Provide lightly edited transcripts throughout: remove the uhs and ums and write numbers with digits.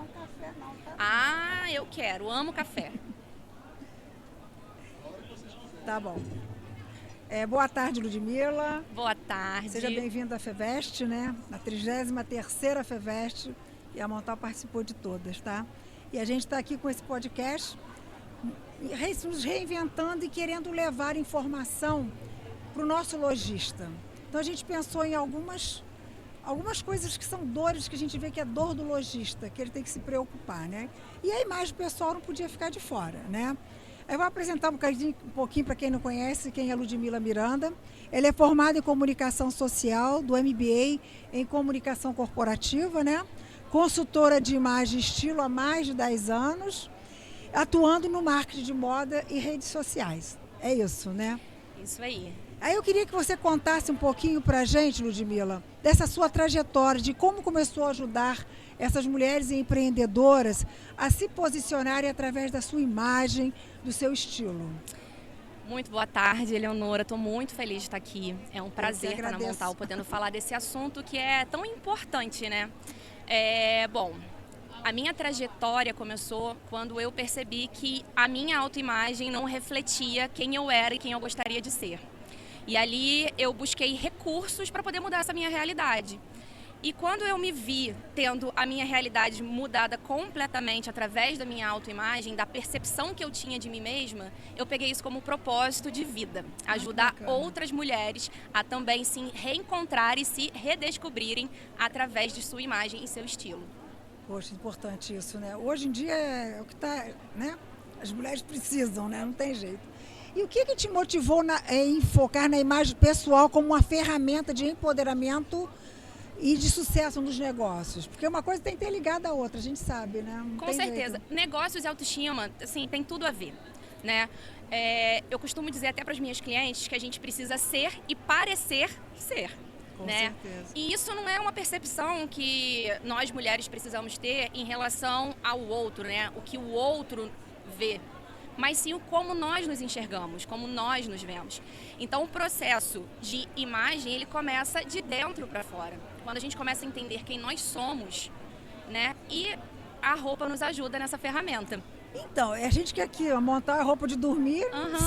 um café não, tá? Ah, eu quero, amo café. Tá bom. Boa tarde, Ludmila. Boa tarde. Seja bem-vinda à FEVEST, né? A 33ª FEVEST. E a Montal participou de todas, tá? E a gente está aqui com esse podcast, nos reinventando e querendo levar informação para o nosso lojista. Então a gente pensou em algumas coisas que são dores que a gente vê que é dor do lojista, que ele tem que se preocupar, né? E a imagem pessoal não podia ficar de fora, né? Eu vou apresentar um pouquinho para quem não conhece, quem é Ludmila Miranda. Ela é formada em comunicação social, do MBA em comunicação corporativa, né? Consultora de imagem e estilo há mais de 10 anos, atuando no marketing de moda e redes sociais. É isso, né? Isso aí. Aí eu queria que você contasse um pouquinho para a gente, Ludmila, dessa sua trajetória, de como começou a ajudar essas mulheres empreendedoras a se posicionarem através da sua imagem, do seu estilo. Muito boa tarde, Eleonora. Estou muito feliz de estar aqui. É um prazer estar na Montal, podendo falar desse assunto que é tão importante, né? Bom, a minha trajetória começou quando eu percebi que a minha autoimagem não refletia quem eu era e quem eu gostaria de ser. E ali eu busquei recursos para poder mudar essa minha realidade. E quando eu me vi tendo a minha realidade mudada completamente através da minha autoimagem, da percepção que eu tinha de mim mesma, eu peguei isso como propósito de vida. Ajudar outras mulheres a também se reencontrar e se redescobrirem através de sua imagem e seu estilo. Poxa, importante isso, né? Hoje em dia é o que está, né? As mulheres precisam, né? Não tem jeito. E o que te motivou em focar na imagem pessoal como uma ferramenta de empoderamento e de sucesso nos negócios? Porque uma coisa tem que ter ligada à outra, a gente sabe, né? Não Com certeza. Jeito. Negócios e autoestima, assim, tem tudo a ver, né? Eu costumo dizer até para as minhas clientes que a gente precisa ser e parecer ser. Com né? certeza. E isso não é uma percepção que nós mulheres precisamos ter em relação ao outro, né? O que o outro vê, mas sim como nós nos enxergamos, como nós nos vemos. Então o processo de imagem, ele começa de dentro para fora. Quando a gente começa a entender quem nós somos, né? E a roupa nos ajuda nessa ferramenta. Então, a gente quer aqui montar a roupa de dormir,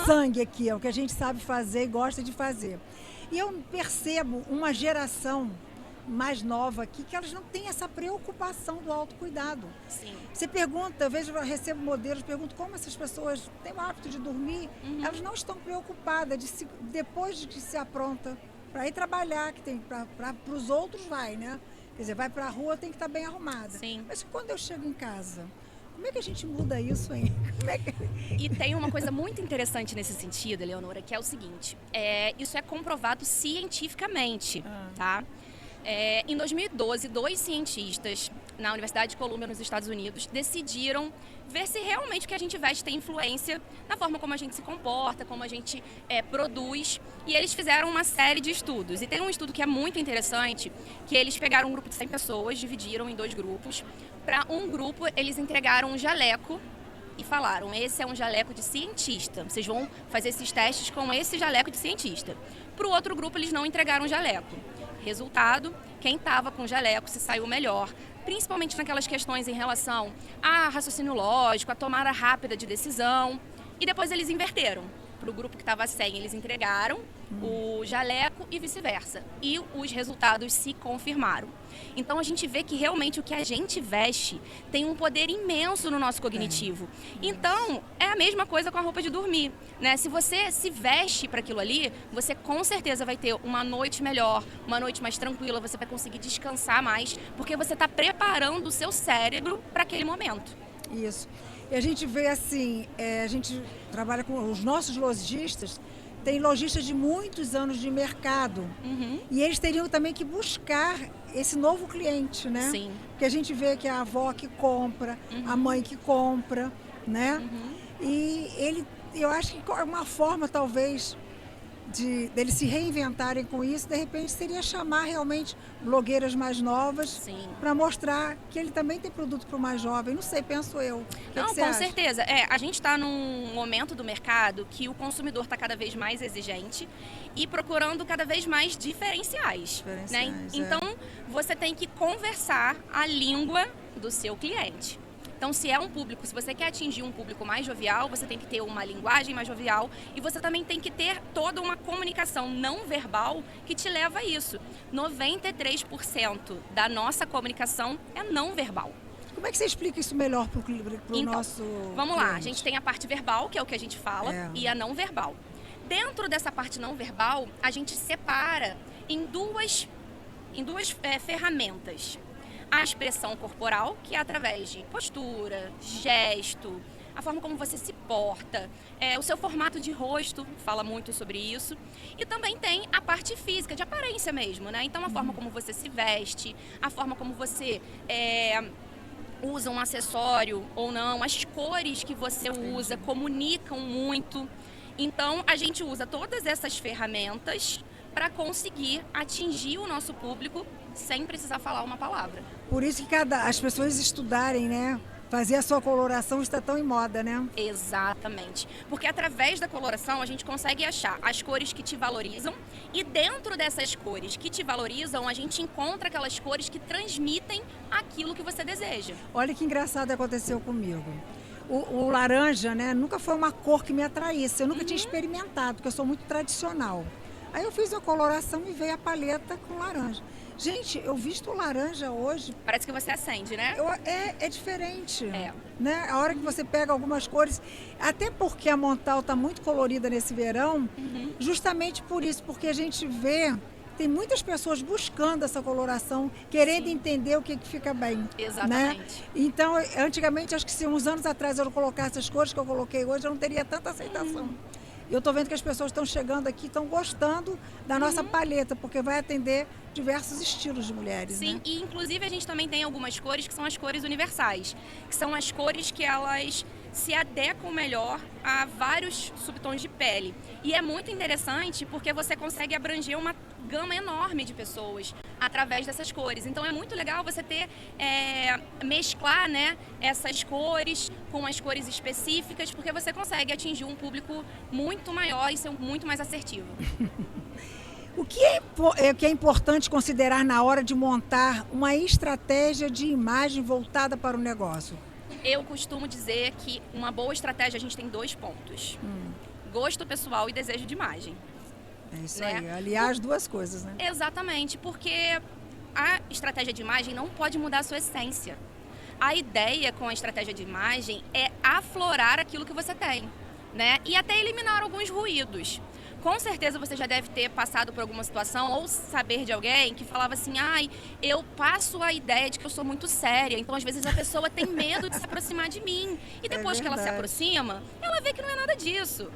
sangue aqui, é o que a gente sabe fazer e gosta de fazer. E eu percebo uma geração mais nova aqui que elas não têm essa preocupação do autocuidado. Sim. Você pergunta, eu recebo modelos, pergunto como essas pessoas têm o hábito de dormir, elas não estão preocupadas depois de que se apronta para ir trabalhar, que tem para os outros vai, né? Quer dizer, vai para a rua, tem que estar bem arrumada. Sim. Mas quando eu chego em casa, como é que a gente muda isso aí? E tem uma coisa muito interessante nesse sentido, Eleonora, que é o seguinte, isso é comprovado cientificamente, tá? Em 2012, 2 cientistas na Universidade de Columbia, nos Estados Unidos, decidiram ver se realmente o que a gente veste tem influência na forma como a gente se comporta, como a gente produz. E eles fizeram uma série de estudos. E tem um estudo que é muito interessante, que eles pegaram um grupo de 100 pessoas, dividiram em 2 grupos. Para um grupo, eles entregaram um jaleco e falaram, esse é um jaleco de cientista. Vocês vão fazer esses testes com esse jaleco de cientista. Para o outro grupo, eles não entregaram jaleco. Resultado, quem estava com jaleco se saiu melhor, principalmente naquelas questões em relação a raciocínio lógico, a tomada rápida de decisão. E depois eles inverteram. Para o grupo que estava sem, eles entregaram o jaleco e vice-versa. E os resultados se confirmaram. Então a gente vê que realmente o que a gente veste tem um poder imenso no nosso cognitivo. Então é a mesma coisa com a roupa de dormir, né? Se você se veste para aquilo ali, você com certeza vai ter uma noite melhor, uma noite mais tranquila, você vai conseguir descansar mais, porque você está preparando o seu cérebro para aquele momento. Isso. E a gente vê assim, a gente trabalha com os nossos lojistas, tem lojistas de muitos anos de mercado. E eles teriam também que buscar esse novo cliente, né? Sim. Porque a gente vê que é a avó que compra, a mãe que compra, né? E eu acho que é uma forma, talvez, deles se reinventarem com isso, de repente seria chamar realmente blogueiras mais novas para mostrar que ele também tem produto para o mais jovem. Não sei, penso eu. Não, com certeza. A gente está num momento do mercado que o consumidor está cada vez mais exigente e procurando cada vez mais diferenciais. Né? Então, você tem que conversar a língua do seu cliente. Então, se você quer atingir um público mais jovial, você tem que ter uma linguagem mais jovial e você também tem que ter toda uma comunicação não verbal que te leva a isso. 93% da nossa comunicação é não verbal. Como é que você explica isso melhor para o nosso vamos lá, cliente? a gente tem a parte verbal, que é o que a gente fala, e a não verbal. Dentro dessa parte não verbal, a gente separa em duas ferramentas. A expressão corporal, que é através de postura, gesto, a forma como você se porta, o seu formato de rosto fala muito sobre isso. E também tem a parte física, de aparência mesmo, né? Então, a forma como você se veste, a forma como você usa um acessório ou não, as cores que você usa comunicam muito. Então, a gente usa todas essas ferramentas para conseguir atingir o nosso público sem precisar falar uma palavra. Por isso que as pessoas estudarem, né? Fazer a sua coloração está tão em moda, né? Exatamente. Porque através da coloração a gente consegue achar as cores que te valorizam e dentro dessas cores que te valorizam a gente encontra aquelas cores que transmitem aquilo que você deseja. Olha que engraçado aconteceu comigo. O laranja, né? Nunca foi uma cor que me atraísse. Eu nunca tinha experimentado, porque eu sou muito tradicional. Aí eu fiz a coloração e veio a paleta com laranja. Gente, eu visto o laranja hoje... Parece que você acende, né? É diferente. Né? A hora que você pega algumas cores... Até porque a Montal está muito colorida nesse verão, justamente por isso, porque a gente vê... Tem muitas pessoas buscando essa coloração, querendo entender o que fica bem. Exatamente. Né? Então, antigamente, acho que se uns anos atrás eu colocasse as cores que eu coloquei hoje, eu não teria tanta aceitação. Eu estou vendo que as pessoas estão chegando aqui, estão gostando da nossa paleta, porque vai atender diversos estilos de mulheres. Sim, né? E inclusive a gente também tem algumas cores que são as cores universais, que são as cores que elas se adequam melhor a vários subtons de pele. E é muito interessante porque você consegue abranger uma gama enorme de pessoas através dessas cores. Então é muito legal você mesclar, né, essas cores com as cores específicas, porque você consegue atingir um público muito maior e ser muito mais assertivo. O que é importante considerar na hora de montar uma estratégia de imagem voltada para o negócio? Eu costumo dizer que uma boa estratégia, a gente tem 2 pontos. Gosto pessoal e desejo de imagem. É isso aí, aliar as duas coisas, né? Exatamente, porque a estratégia de imagem não pode mudar a sua essência. A ideia com a estratégia de imagem é aflorar aquilo que você tem, né? E até eliminar alguns ruídos. Com certeza você já deve ter passado por alguma situação ou saber de alguém que falava assim, eu passo a ideia de que eu sou muito séria, então às vezes a pessoa tem medo de se aproximar de mim. E depois que ela se aproxima, ela vê que não é nada disso.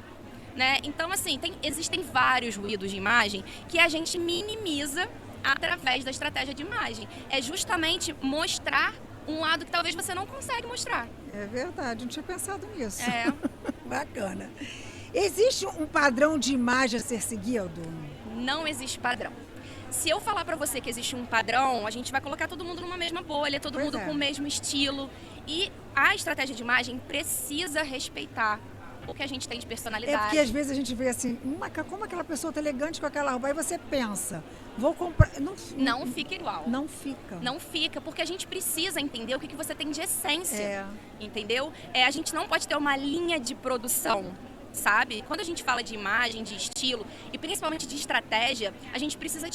Né? Então, assim, existem vários ruídos de imagem que a gente minimiza através da estratégia de imagem. É justamente mostrar um lado que talvez você não consegue mostrar. É verdade, não tinha pensado nisso. É. Bacana. Existe um padrão de imagem a ser seguido? Não existe padrão. Se eu falar pra você que existe um padrão, a gente vai colocar todo mundo numa mesma bolha, todo mundo com o mesmo estilo. E a estratégia de imagem precisa respeitar o que a gente tem de personalidade. É porque às vezes a gente vê assim, como aquela pessoa tá elegante com aquela roupa, aí você pensa, vou comprar... Não fica igual. Não fica. Não fica, porque a gente precisa entender o que você tem de essência, entendeu? A gente não pode ter uma linha de produção, sabe? Quando a gente fala de imagem, de estilo e principalmente de estratégia, a gente precisa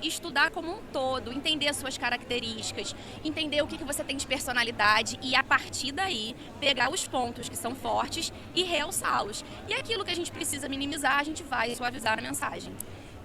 estudar como um todo, entender as suas características, entender o que você tem de personalidade e a partir daí pegar os pontos que são fortes e realçá-los. E aquilo que a gente precisa minimizar, a gente vai suavizar a mensagem.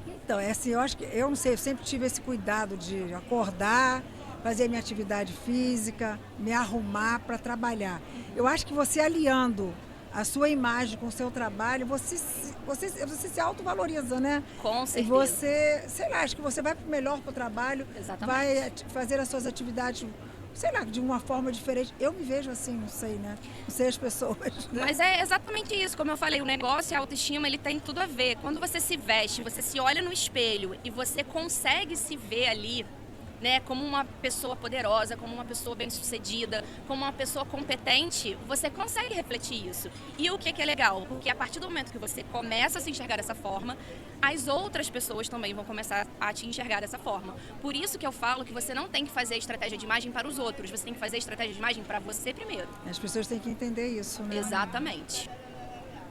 Então, assim, eu acho que, eu não sei, eu sempre tive esse cuidado de acordar, fazer minha atividade física, me arrumar para trabalhar. Eu acho que você aliando a sua imagem com o seu trabalho, você se autovaloriza, né? Com certeza. E você, sei lá, acho que você vai melhor para o trabalho, Exatamente. vai fazer as suas atividades, sei lá, de uma forma diferente. Eu me vejo assim, não sei, né? Não sei as pessoas. Né? Mas é exatamente isso, como eu falei, o negócio e a autoestima, ele tem tudo a ver. Quando você se veste, você se olha no espelho e você consegue se ver ali, né, como uma pessoa poderosa, como uma pessoa bem-sucedida, como uma pessoa competente, você consegue refletir isso. E o que é legal? Porque a partir do momento que você começa a se enxergar dessa forma, as outras pessoas também vão começar a te enxergar dessa forma. Por isso que eu falo que você não tem que fazer estratégia de imagem para os outros, você tem que fazer estratégia de imagem para você primeiro. As pessoas têm que entender isso, né? Exatamente.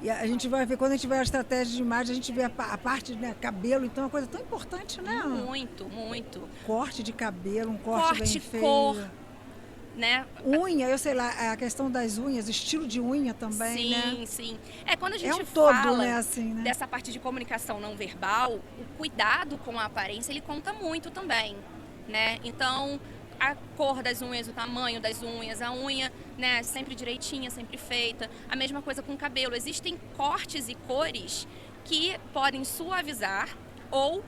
E a gente vai ver, quando a gente vê a estratégia de imagem, a gente vê a parte, né, cabelo, então é uma coisa tão importante, né? Muito, muito. Corte de cabelo, um corte bem feito. Cor, né? Unha, eu sei lá, a questão das unhas, estilo de unha também, sim, né? Sim, sim. Quando a gente todo, fala né, assim, né? dessa parte de comunicação não verbal, o cuidado com a aparência, ele conta muito também, né? Então, a cor das unhas, o tamanho das unhas, a unha, né, sempre direitinha, sempre feita. A mesma coisa com o cabelo. Existem cortes e cores que podem suavizar ou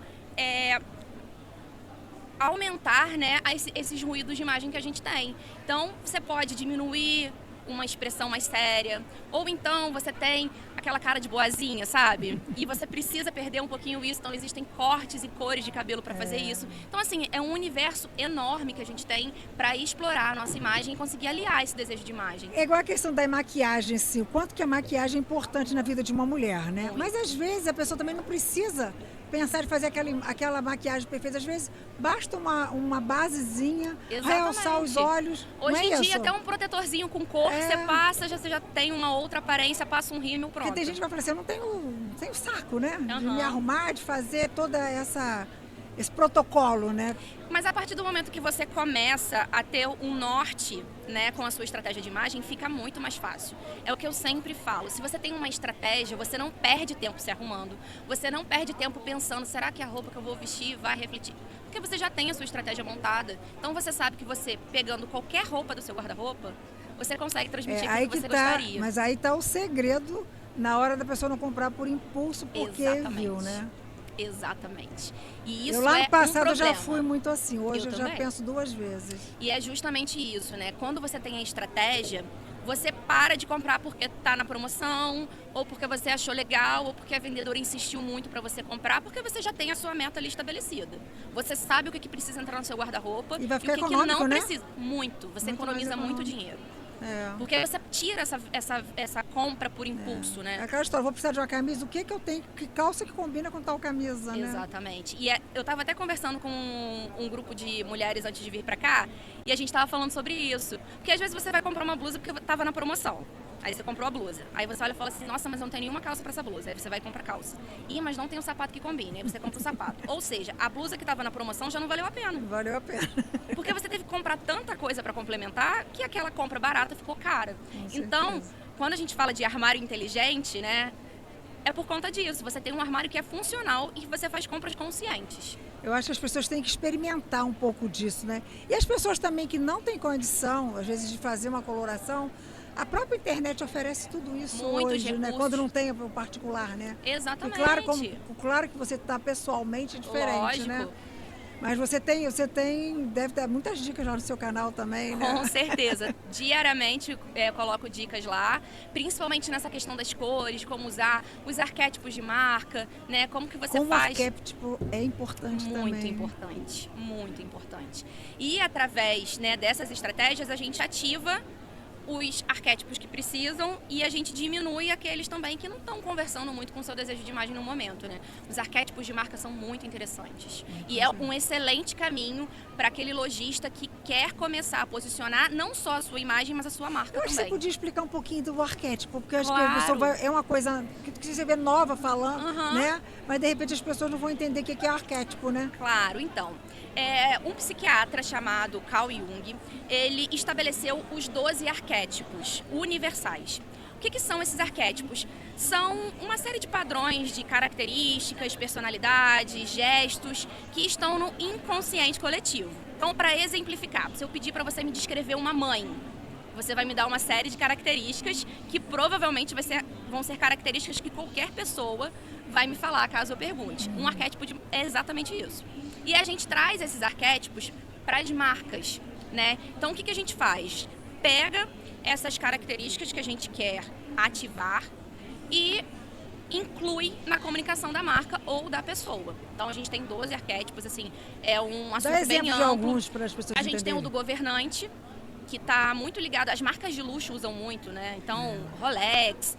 aumentar, né, esses ruídos de imagem que a gente tem. Então, você pode diminuir uma expressão mais séria, ou então você tem aquela cara de boazinha, sabe? E você precisa perder um pouquinho isso, então existem cortes e cores de cabelo para fazer isso. Então, assim, é um universo enorme que a gente tem para explorar a nossa imagem e conseguir aliar esse desejo de imagem. É igual a questão da maquiagem, assim, o quanto que a maquiagem é importante na vida de uma mulher, né? Muito. Mas às vezes a pessoa também não precisa pensar em fazer aquela maquiagem perfeita. Às vezes basta uma basezinha, realçar os olhos. Hoje em dia dia, até um protetorzinho com cor que você passa, você já tem uma outra aparência, passa um rímel, pronto. Porque tem gente que vai falar assim, eu não tenho saco, né? De me arrumar, de fazer toda esse protocolo, né? Mas a partir do momento que você começa a ter um norte, né, com a sua estratégia de imagem, fica muito mais fácil. É o que eu sempre falo. Se você tem uma estratégia, você não perde tempo se arrumando. Você não perde tempo pensando, será que a roupa que eu vou vestir vai refletir? Porque você já tem a sua estratégia montada. Então você sabe que você, pegando qualquer roupa do seu guarda-roupa, você consegue transmitir o que você gostaria. Mas aí está o segredo na hora da pessoa não comprar por impulso, porque viu, né? Exatamente. E isso eu lá no passado eu já fui muito assim, hoje eu já também. penso duas vezes. E é justamente isso, né? Quando você tem a estratégia, você para de comprar porque está na promoção, ou porque você achou legal, ou porque a vendedora insistiu muito para você comprar, porque você já tem a sua meta ali estabelecida. Você sabe o que precisa entrar no seu guarda-roupa e vai ficar o que não né? precisa. Muito. Você economiza muito dinheiro. Porque você tira essa compra por impulso, né? É aquela história, vou precisar de uma camisa, o que eu tenho? Que calça que combina com tal camisa, né? Exatamente. E eu estava até conversando com um grupo de mulheres antes de vir para cá, e a gente estava falando sobre isso. Porque às vezes você vai comprar uma blusa porque estava na promoção. Aí você comprou a blusa. Aí você olha e fala assim, nossa, mas eu não tenho nenhuma calça para essa blusa. Aí você vai comprar calça. Ih, mas não tem um sapato que combine. Aí você compra o sapato. Ou seja, a blusa que estava na promoção já não valeu a pena. Valeu a pena. Porque você teve que comprar tanta coisa para complementar que aquela compra barata ficou cara. Então, quando a gente fala de armário inteligente, né? É por conta disso. Você tem um armário que é funcional e você faz compras conscientes. Eu acho que as pessoas têm que experimentar um pouco disso, né? E as pessoas também que não têm condição, às vezes, de fazer uma coloração, a própria internet oferece tudo isso hoje, né? Quando não tem o particular, né? Exatamente. E claro que você está pessoalmente diferente, lógico, né? Mas você deve ter muitas dicas lá no seu canal também, né? Com certeza. Diariamente eu coloco dicas lá, principalmente nessa questão das cores, como usar os arquétipos de marca, né? Como que você faz. O arquétipo é importante também. Muito importante, muito importante. E através, né, dessas estratégias a gente ativa os arquétipos que precisam e a gente diminui aqueles também que não estão conversando muito com o seu desejo de imagem no momento, né? Os arquétipos de marca são muito interessantes. E é um excelente caminho para aquele lojista que quer começar a posicionar não só a sua imagem, mas a sua marca também. Eu acho que você podia explicar um pouquinho do arquétipo, porque eu acho que é uma coisa que você vê nova falando, né? Mas de repente as pessoas não vão entender o que é arquétipo, né? Claro, então. Um psiquiatra chamado Carl Jung, ele estabeleceu os 12 arquétipos universais. O que são esses arquétipos? São uma série de padrões de características, personalidades, gestos que estão no inconsciente coletivo. Então, para exemplificar, se eu pedir para você me descrever uma mãe, você vai me dar uma série de características que provavelmente vão ser características que qualquer pessoa vai me falar caso eu pergunte. Um arquétipo é exatamente isso. E a gente traz esses arquétipos para as marcas, né? Então, o que a gente faz? Pega essas características que a gente quer ativar e inclui na comunicação da marca ou da pessoa. Então a gente tem 12 arquétipos, assim, é um assunto Dá bem exemplo amplo. de alguns para as pessoas A gente tem entenderem. o do governante, que está muito ligado, as marcas de luxo usam muito, né? Então, Rolex,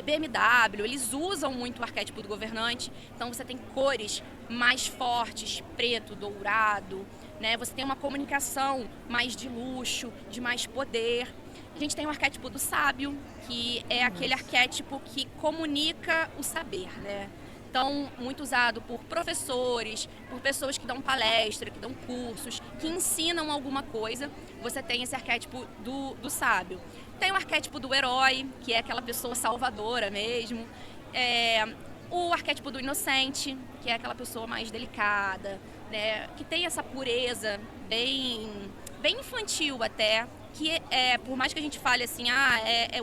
BMW, eles usam muito o arquétipo do governante. Então você tem cores mais fortes, preto, dourado, né? Você tem uma comunicação mais de luxo, de mais poder. A gente tem o arquétipo do sábio, que é aquele arquétipo que comunica o saber, né? Então, muito usado por professores, por pessoas que dão palestra, que dão cursos, que ensinam alguma coisa. Você tem esse arquétipo do sábio. Tem o arquétipo do herói, que é aquela pessoa salvadora mesmo. O arquétipo do inocente, que é aquela pessoa mais delicada, né? Que tem essa pureza bem infantil até, que por mais que a gente fale assim,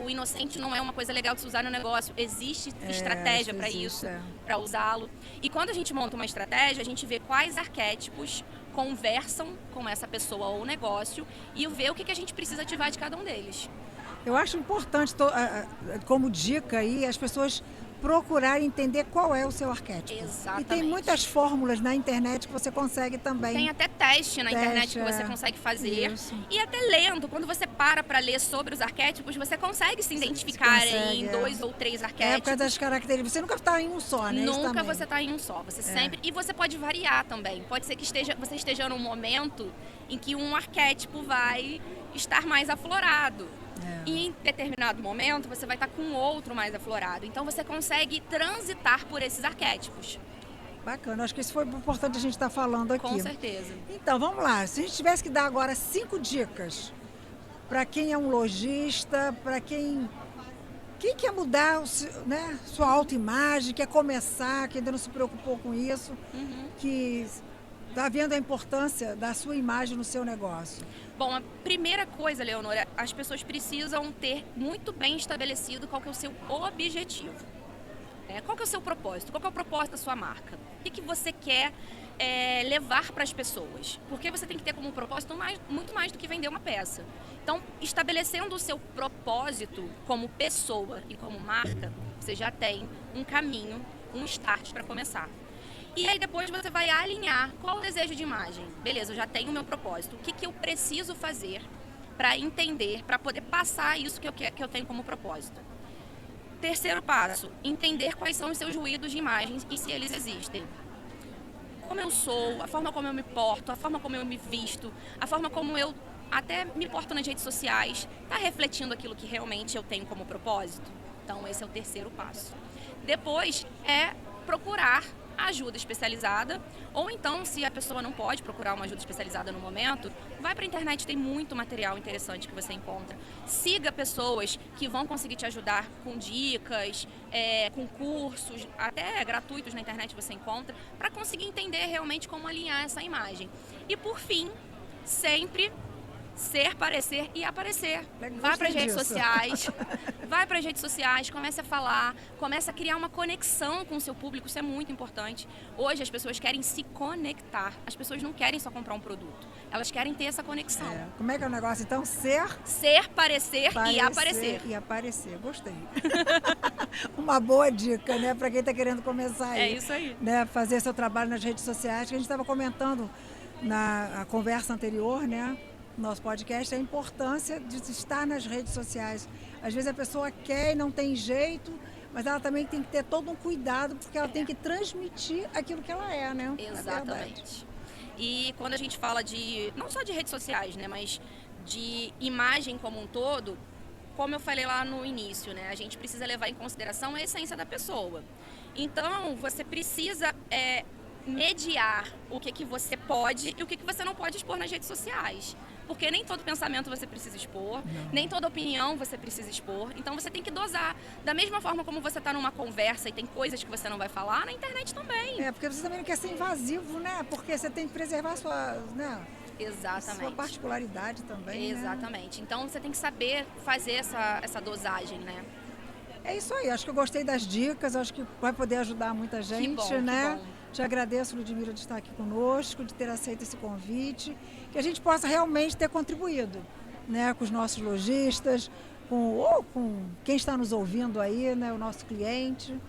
o inocente não é uma coisa legal de se usar no negócio, existe estratégia para isso, para usá-lo. E quando a gente monta uma estratégia, a gente vê quais arquétipos conversam com essa pessoa ou negócio e vê o que a gente precisa ativar de cada um deles. Eu acho importante, como dica aí, as pessoas procurar entender qual é o seu arquétipo. Exatamente. E tem muitas fórmulas na internet que você consegue também. Tem até teste na internet que você consegue fazer. Isso. E até lendo, quando você para ler sobre os arquétipos, você consegue se identificar em 2 ou 3 arquétipos. Por causa das características. Você nunca está em um só, né? Nunca você está em um só. Você sempre. E você pode variar também. Pode ser que você esteja num momento em que um arquétipo vai estar mais aflorado. E em determinado momento você vai estar com outro mais aflorado. Então você consegue transitar por esses arquétipos. Bacana, acho que isso foi importante a gente estar falando aqui. Com certeza. Então, vamos lá. Se a gente tivesse que dar agora 5 dicas para quem é um lojista, para quem quer mudar sua autoimagem, quer começar, que ainda não se preocupou com isso, que está vendo a importância da sua imagem no seu negócio. Bom, a primeira coisa, Leonora, as pessoas precisam ter muito bem estabelecido qual que é o seu objetivo. Qual que é o seu propósito? Qual que é o propósito da sua marca? O que você quer levar para as pessoas? Porque você tem que ter como propósito muito mais do que vender uma peça. Então, estabelecendo o seu propósito como pessoa e como marca, você já tem um caminho, um start para começar. E aí depois você vai alinhar qual o desejo de imagem. Beleza, eu já tenho o meu propósito. O que eu preciso fazer para entender, para poder passar isso que eu tenho como propósito? Terceiro passo, entender quais são os seus ruídos de imagens e se eles existem. Como eu sou, a forma como eu me porto, a forma como eu me visto, a forma como eu até me porto nas redes sociais, está refletindo aquilo que realmente eu tenho como propósito? Então esse é o terceiro passo. Depois é procurar ajuda especializada, ou então, se a pessoa não pode procurar uma ajuda especializada no momento, vai para a internet, tem muito material interessante que você encontra. Siga pessoas que vão conseguir te ajudar com dicas, com cursos, até gratuitos na internet você encontra, para conseguir entender realmente como alinhar essa imagem. E por fim, sempre ser, parecer e aparecer. Vai para as redes sociais, comece a falar, comece a criar uma conexão com o seu público, isso é muito importante. Hoje as pessoas querem se conectar, as pessoas não querem só comprar um produto, elas querem ter essa conexão. Como é que é o negócio então? Ser, parecer e aparecer. E aparecer, gostei. Uma boa dica, né, para quem está querendo começar aí. É isso aí. Né, fazer seu trabalho nas redes sociais, que a gente estava comentando na conversa anterior, né? Nosso podcast, a importância de estar nas redes sociais. Às vezes a pessoa quer e não tem jeito, mas ela também tem que ter todo um cuidado, porque ela tem que transmitir aquilo que ela é, né? Exatamente. E quando a gente fala não só de redes sociais, né, mas de imagem como um todo, como eu falei lá no início, né, a gente precisa levar em consideração a essência da pessoa. Então, você precisa mediar o que você pode e o que você não pode expor nas redes sociais. Porque nem todo pensamento você precisa expor, nem toda opinião você precisa expor. Então você tem que dosar. Da mesma forma como você está numa conversa e tem coisas que você não vai falar, na internet também. Porque você também não quer ser invasivo, né? Porque você tem que preservar a sua, né? Exatamente. Sua particularidade também. Exatamente. Né? Então você tem que saber fazer essa dosagem, né? É isso aí, acho que eu gostei das dicas, acho que vai poder ajudar muita gente, né? Que bom. Te agradeço, Ludmila, de estar aqui conosco, de ter aceito esse convite, que a gente possa realmente ter contribuído, né, com os nossos lojistas, com quem está nos ouvindo aí, né, o nosso cliente,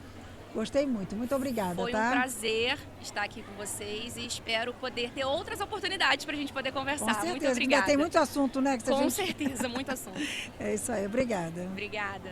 Gostei muito. Muito obrigada, Foi tá? um prazer estar aqui com vocês e espero poder ter outras oportunidades para a gente poder conversar. Com certeza, Muito porque obrigada. tem muito assunto, né? Que se a Com gente... certeza, muito assunto. É isso aí, obrigada. Obrigada.